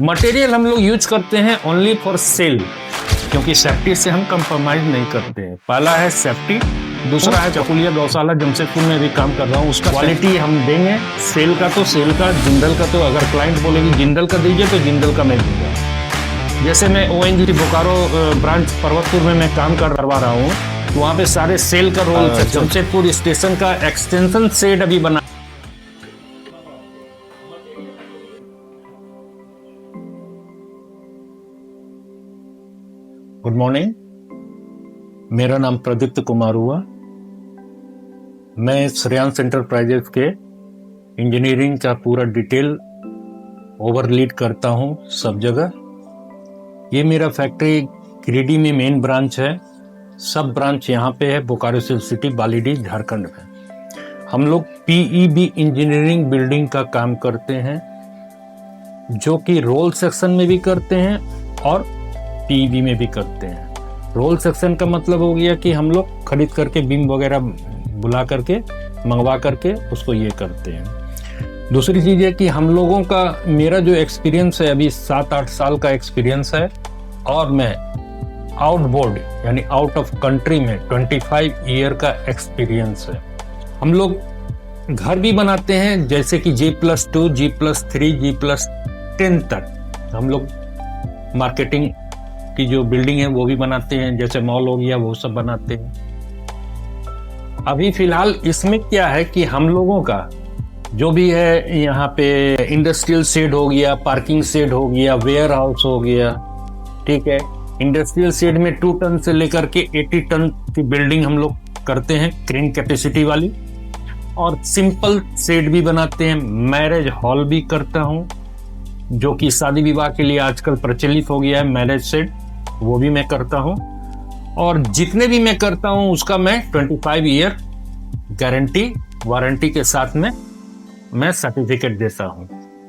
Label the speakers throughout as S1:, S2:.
S1: Material हम लोग use करते हैं ओनली फॉर सेल, क्योंकि सेफ्टी से हम कंप्रोमाइज नहीं करते हैं। पहला है सेफ्टी, दूसरा है चकुलिया गौशाला जमशेदपुर में भी काम कर रहा हूँ, उसका क्वालिटी हम देंगे। सेल का तो सेल का, जिंदल का तो अगर क्लाइंट बोलेगी जिंदल का दीजिए तो जिंदल का मैं दूंगा। जैसे मैं ONGC बोकारो ब्रांच पर्वतपुर में मैं काम करवा रहा हूँ, तो वहाँ पे सारे सेल का रोल, जमशेदपुर स्टेशन का एक्सटेंशन शेड अभी बना। गुड मॉर्निंग, मेरा नाम प्रदीप्त कुमार हुआ। मैं श्रेयांश एंटरप्राइजेस के इंजीनियरिंग का पूरा डिटेल ओवर लीड करता हूं सब जगह। ये मेरा फैक्ट्री गिरिडीह में मेन ब्रांच है, सब ब्रांच यहाँ पे है बोकारो सिटी बालीडीह झारखंड में। हम लोग PEB इंजीनियरिंग बिल्डिंग का काम करते हैं, जो कि रोल सेक्शन में भी करते हैं और PEB में भी करते हैं। रोल सेक्शन का मतलब हो गया कि हम लोग खरीद करके बीम वगैरह बुला करके मंगवा करके उसको ये करते हैं। दूसरी चीज है कि हम लोगों का, मेरा जो एक्सपीरियंस है अभी 7-8 साल का एक्सपीरियंस है, और मैं आउटबोर्ड यानी आउट ऑफ कंट्री में 25 ईयर का एक्सपीरियंस है। हम लोग घर भी बनाते हैं, जैसे कि G+2, G+3, G+10 तक हम लोग मार्केटिंग की जो बिल्डिंग है वो भी बनाते हैं, जैसे मॉल हो गया वो सब बनाते हैं। अभी फिलहाल इसमें क्या है कि हम लोगों का जो भी है, यहाँ पे इंडस्ट्रियल शेड हो गया, पार्किंग शेड हो गया, वेयर हाउस हो गया, ठीक है। इंडस्ट्रियल शेड में 2 टन से लेकर के 80 टन की बिल्डिंग हम लोग करते हैं, क्रेन कैपेसिटी वाली। और सिंपल शेड भी बनाते हैं, मैरिज हॉल भी करता हूँ, जो कि शादी विवाह के लिए आजकल प्रचलित हो गया है, मैरिज शेड, वो भी मैं करता हूँ। और जितने भी मैं करता हूँ उसका मैं 25 ईयर गारंटी वारंटी के साथ में मैं सर्टिफिकेट देता हूँ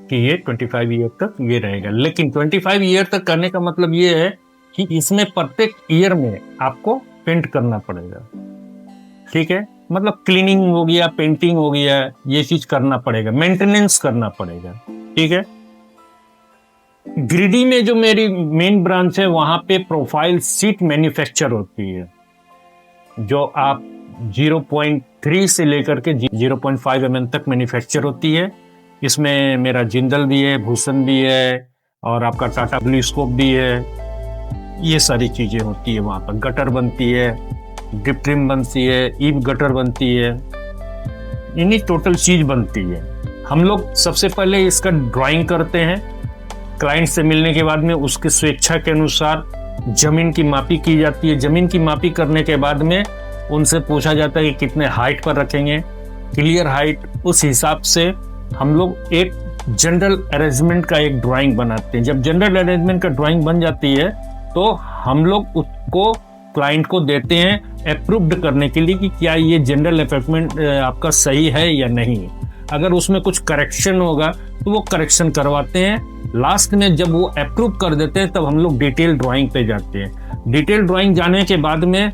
S1: कि ये 25 ईयर तक ये रहेगा। लेकिन 25 ईयर तक करने का मतलब ये है कि इसमें प्रत्येक ईयर में आपको पेंट करना पड़ेगा, ठीक है। मतलब क्लीनिंग हो गया, पेंटिंग हो गया, ये चीज करना पड़ेगा, मेंटेनेंस करना पड़ेगा, ठीक है। गिरिडीह में जो मेरी मेन ब्रांच है, वहां पे प्रोफाइल सीट मैन्युफैक्चर होती है, जो आप 0.3 से लेकर के 0.5 mm तक मैन्युफैक्चर होती है। इसमें मेरा जिंदल भी है, भूषण भी है, और आपका टाटा ब्लूस्कोप भी है। ये सारी चीजें होती है वहां पर। गटर बनती है, ड्रिप ट्रिम बनती है, ईव गटर बनती है, इन्हीं टोटल चीज बनती है। हम लोग सबसे पहले इसका ड्राइंग करते हैं, क्लाइंट से मिलने के बाद में उसके स्वेच्छा के अनुसार जमीन की मापी की जाती है। जमीन की मापी करने के बाद में उनसे पूछा जाता है कि कितने हाइट पर रखेंगे, क्लियर हाइट। उस हिसाब से हम लोग एक जनरल अरेंजमेंट का एक ड्राइंग बनाते हैं। जब जनरल अरेंजमेंट का ड्राइंग बन जाती है तो हम लोग उसको क्लाइंट को देते हैं अप्रूव्ड करने के लिए कि क्या ये जनरल अरेंजमेंट आपका सही है या नहीं। अगर उसमें कुछ करेक्शन होगा तो वो करेक्शन करवाते हैं। लास्ट में जब वो अप्रूव कर देते हैं तब हम लोग डिटेल ड्राइंग पे जाते हैं। डिटेल ड्राइंग जाने के बाद में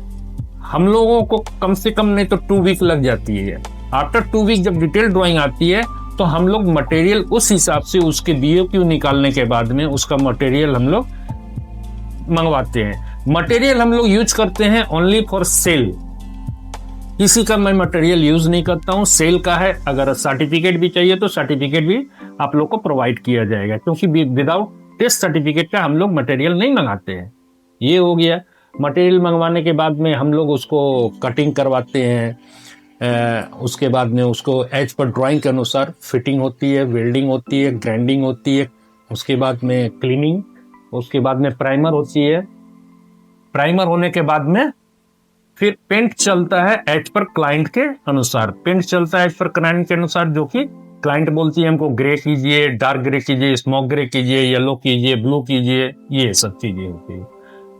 S1: हम लोगों को कम से कम नहीं तो 2 वीक लग जाती है। आफ्टर 2 वीक जब डिटेल ड्राइंग आती है तो हम लोग मटेरियल उस हिसाब से उसके BOQ निकालने के बाद में उसका मटेरियल हम लोग मंगवाते हैं। मटेरियल हम लोग यूज करते हैं ओनली फॉर सेल, किसी का मैं मटेरियल यूज नहीं करता हूँ। सेल का है, अगर सर्टिफिकेट भी चाहिए तो सर्टिफिकेट भी आप लोग को प्रोवाइड किया जाएगा, क्योंकि विदाउट टेस्ट सर्टिफिकेट का हम लोग मटेरियल नहीं मंगाते हैं। ये हो गया। मटेरियल मंगवाने के बाद में हम लोग उसको कटिंग करवाते हैं, उसके बाद में उसको एज पर ड्राइंग के अनुसार फिटिंग होती है, वेल्डिंग होती है, ग्राइंडिंग होती है, उसके बाद में क्लीनिंग, उसके बाद में प्राइमर होती है। प्राइमर होने के बाद में फिर पेंट चलता है एज पर क्लाइंट के अनुसार। पेंट चलता है एज पर क्लाइंट के अनुसार, जो कि क्लाइंट बोलती है हमको ग्रे कीजिए, डार्क ग्रे कीजिए, स्मोक ग्रे कीजिए, येलो कीजिए, ब्लू कीजिए, ये सब चीजें होती है।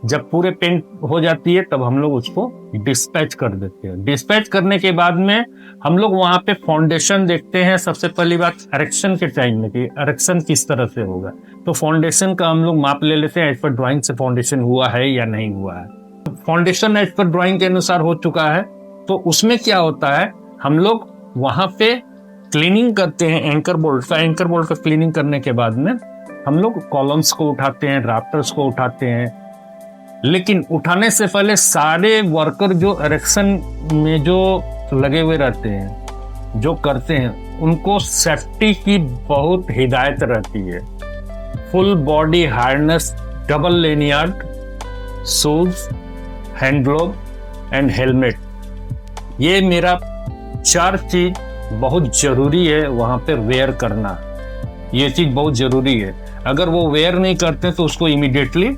S1: जब पूरे पेंट हो जाती है तब हम लोग उसको डिस्पैच कर देते हैं। डिस्पैच करने के बाद में हम लोग वहां पे फाउंडेशन देखते हैं। सबसे पहली बात इरेक्शन के टाइम में कि इरेक्शन किस तरह से होगा, तो फाउंडेशन का हम लोग माप ले लेते हैं एज पर ड्राइंग से फाउंडेशन हुआ है या नहीं हुआ है। फाउंडेशन एज पर ड्राइंग के अनुसार हो चुका है तो उसमें क्या होता है, हम लोग वहां पे क्लीनिंग करते हैं एंकर बोल्ट का। एंकर बोल्ट का क्लीनिंग करने के बाद में हम लोग कॉलम्स को उठाते हैं, राफ्टर्स को उठाते हैं, लेकिन उठाने से पहले सारे वर्कर जो इरेक्शन में जो लगे हुए रहते हैं, जो करते हैं, उनको सेफ्टी की बहुत हिदायत रहती है। Full body harness, double lanyard, shoes, hand glove and helmet, ये मेरा 4 चीज बहुत जरूरी है वहां पे वेयर करना। ये चीज बहुत जरूरी है। अगर वो वेयर नहीं करते तो उसको इमीडिएटली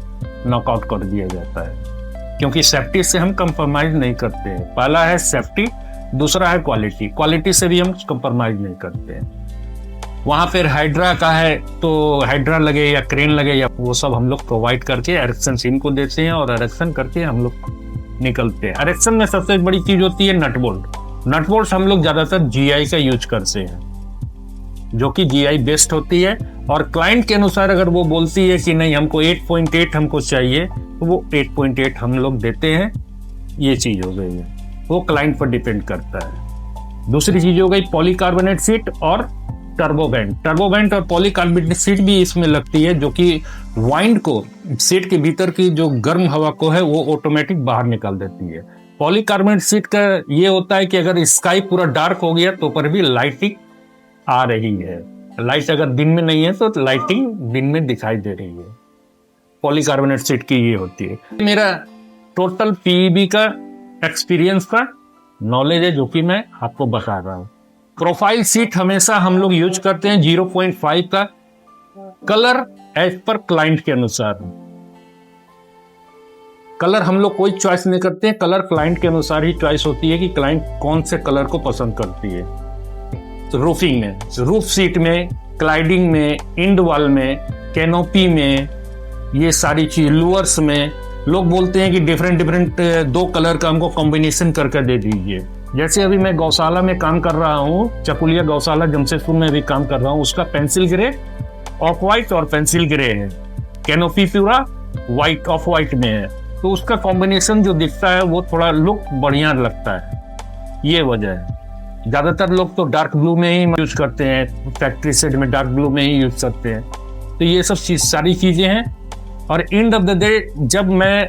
S1: नॉकआउट कर दिया जाता है, क्योंकि सेफ्टी से हम कंप्रोमाइज नहीं करते हैं। पहला है सेफ्टी, दूसरा है क्वालिटी। क्वालिटी से भी हम कंप्रोमाइज नहीं करते हैं। वहां पर हाइड्रा का है तो हाइड्रा लगे या क्रेन लगे या वो सब हम लोग प्रोवाइड करके इरेक्शन सीन को देते हैं और इरेक्शन करके हम लोग निकलते हैं। इरेक्शन में सबसे बड़ी चीज होती है नट बोल्ट। नट बोल्ट हम लोग ज्यादातर जीआई का यूज करते हैं, जो कि जीआई बेस्ट होती है। और क्लाइंट के अनुसार अगर वो बोलती है कि नहीं हमको 8.8 हमको चाहिए, तो वो 8.8 हम लोग देते हैं। ये चीज हो गई है, वो क्लाइंट पर डिपेंड करता है। दूसरी चीज हो गई पॉलीकार्बोनेट सीट और टर्बोवेंट। टर्बोवेंट और पॉलीकार्बोनेट सीट भी इसमें लगती है, जो कि वाइंड को, सीट के भीतर की जो गर्म हवा को है वो ऑटोमेटिक बाहर निकाल देती है। पॉलीकार्बोनेट सीट का ये होता है कि अगर स्काई पूरा डार्क हो गया तो पर भी लाइटिंग आ रही है। लाइट अगर दिन में नहीं है तो लाइटिंग दिन में दिखाई दे रही है। पॉलीकार्बोनेट सीट की ये होती है। मेरा टोटल पीईबी का एक्सपीरियंस का नॉलेज है, जो कि मैं आपको बता रहा हूँ। प्रोफाइल सीट हमेशा हम लोग यूज करते हैं 0.5 का। कलर एज पर क्लाइंट के अनुसार। कलर हम लोग कोई चॉइस नहीं करते हैं, कलर क्लाइंट के अनुसार ही चॉइस होती है कि क्लाइंट कौन से कलर को पसंद करती है। तो रूफिंग में, रूफ सीट में, क्लाइडिंग में, इंड वॉल में, कैनोपी में, ये सारी चीज, लूअर्स में लोग बोलते हैं कि डिफरेंट 2 कलर का हमको कॉम्बिनेशन करके दे दीजिए। जैसे अभी मैं गौशाला में काम कर रहा हूँ, चकुलिया गौशाला जमशेदपुर में भी काम कर रहा हूँ, उसका पेंसिल ग्रे, ऑफ व्हाइट और पेंसिल ग्रे है। कैनोपी पूरा व्हाइट, ऑफ व्हाइट में है, तो उसका कॉम्बिनेशन जो दिखता है वो थोड़ा लुक बढ़िया लगता है। ये वजह है। ज्यादातर लोग तो डार्क ब्लू में ही यूज करते हैं, फैक्ट्री सेट में डार्क ब्लू में ही यूज करते हैं। तो ये सब सारी चीजें हैं। और एंड ऑफ द डे जब मैं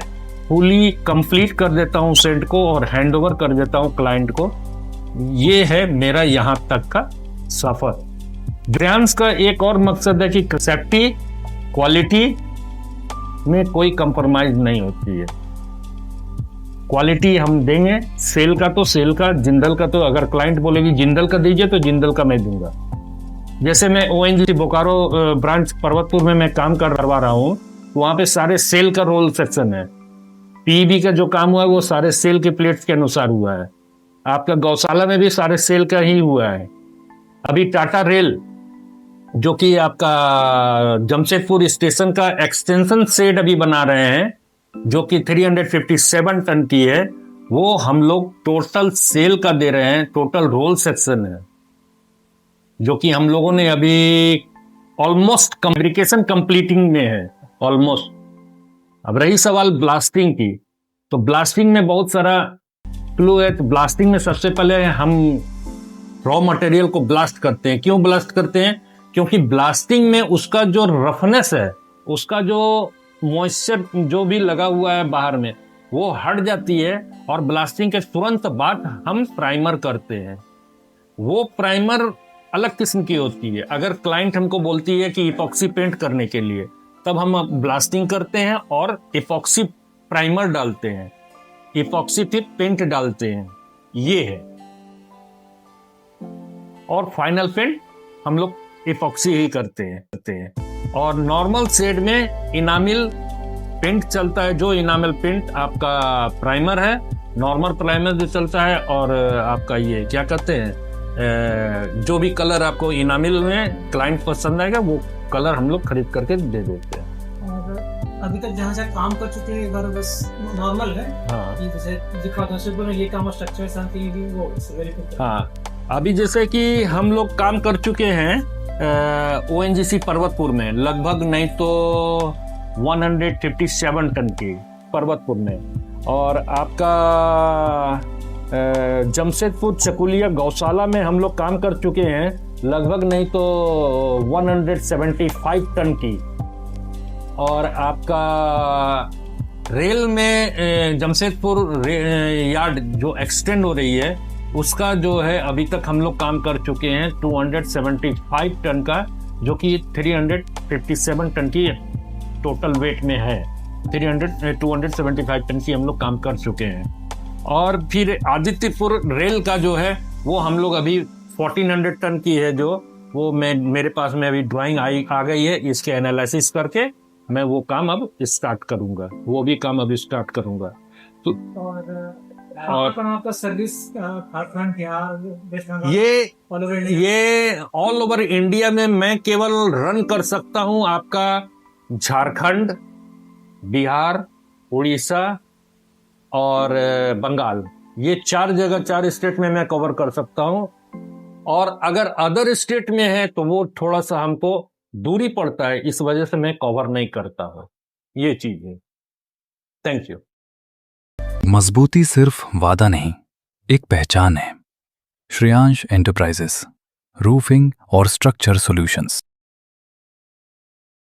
S1: फुली कंप्लीट कर देता हूँ सेट को और हैंड ओवर कर देता हूँ क्लाइंट को, ये है मेरा यहाँ तक का सफर। ब्रांड्स का एक और मकसद है कि सेफ्टी, क्वालिटी में कोई कंप्रोमाइज नहीं होती है। क्वालिटी हम देंगे, सेल का तो सेल का, जिंदल का तो अगर क्लाइंट बोलेगी जिंदल का दीजिए तो जिंदल का मैं दूंगा। जैसे मैं ओएनजीसी बोकारो ब्रांच पर्वतपुर में मैं काम करवा रहा हूँ, वहां पे सारे सेल का रोल सेक्शन है। पीईबी का जो काम हुआ है वो सारे सेल के प्लेट्स के अनुसार हुआ है। आपका गौशाला में भी सारे सेल का ही हुआ है। अभी टाटा रेल जो कि आपका जमशेदपुर स्टेशन का एक्सटेंशन शेड अभी बना रहे हैं, जो कि 357 टन की है, वो हम लोग टोटल सेल का दे रहे हैं। टोटल रोल सेक्शन है, जो कि हम लोगों ने अभी ऑलमोस्ट फैब्रिकेशन कंप्लीटिंग में है, ऑलमोस्ट। अब रही सवाल ब्लास्टिंग की, तो ब्लास्टिंग में बहुत सारा क्लू है। तो ब्लास्टिंग में सबसे पहले हम रॉ मटेरियल को ब्लास्ट करते हैं। क्यों ब्लास्ट करते हैं? क्योंकि ब्लास्टिंग में उसका जो रफनेस है, उसका जो मॉइस्चर जो भी लगा हुआ है बाहर में, वो हट जाती है। और ब्लास्टिंग के तुरंत बाद हम प्राइमर करते हैं। वो प्राइमर अलग किस्म की होती है। अगर क्लाइंट हमको बोलती है कि इपॉक्सी पेंट करने के लिए, तब हम ब्लास्टिंग करते हैं और इपॉक्सी प्राइमर डालते हैं, इपॉक्सी फिर पेंट डालते हैं। ये है। और फाइनल पेंट हम लोग इपॉक्सी ही करते हैं। और नॉर्मल शेड में इनामिल पेंट चलता है। जो इनामिल पेंट आपका प्राइमर है, नॉर्मल प्राइमर भी चलता है। और आपका ये क्या कहते हैं, जो भी कलर आपको इनामिल में क्लाइंट पसंद आएगा वो कलर हम लोग खरीद करके दे देते हैं।
S2: अभी तक जहाँ जहाँ काम कर चुके हैं अगर बस नॉर्मल है। हाँ। जैसे दिखा ये काम स्ट्रक्चर शांति वो वेरी।
S1: हाँ, अभी जैसे कि हम लोग काम कर चुके हैं ओएनजीसी पर्वतपुर में, लगभग नहीं तो 157 टन की पर्वतपुर में। और आपका जमशेदपुर चकुलिया गौशाला में हम लोग काम कर चुके हैं, लगभग नहीं तो 175 टन की और आपका रेल में जमशेदपुर यार्ड जो एक्सटेंड हो रही है उसका जो है अभी तक हम लोग काम कर चुके हैं 275 टन का, जो कि 357 टन की टोटल वेट में है। 275 टन की हम लोग काम कर चुके हैं। और फिर आदित्यपुर रेल का जो है वो हम लोग अभी 1400 टन की है, जो वो मेरे पास में अभी ड्राइंग आ गई है। इसके एनालिसिस करके मैं वो काम अब स्टार्ट करूंगा, वो भी काम अब स्टार्ट करूंगा। तो
S2: और आपका सर्विस झारखंड, बिहार, वेस्ट बंगाल,
S1: ये ऑल ओवर इंडिया में मैं केवल रन कर सकता हूं आपका झारखंड, बिहार, उड़ीसा और बंगाल, ये 4 जगह 4 स्टेट में मैं कवर कर सकता हूं। और अगर अदर स्टेट में है तो वो थोड़ा सा हमको दूरी पड़ता है, इस वजह से मैं कवर नहीं करता हूं। ये चीज है। Thank you.
S3: मजबूती सिर्फ वादा नहीं, एक पहचान है। श्रेयांश एंटरप्राइजेस, रूफिंग और स्ट्रक्चर सॉल्यूशंस।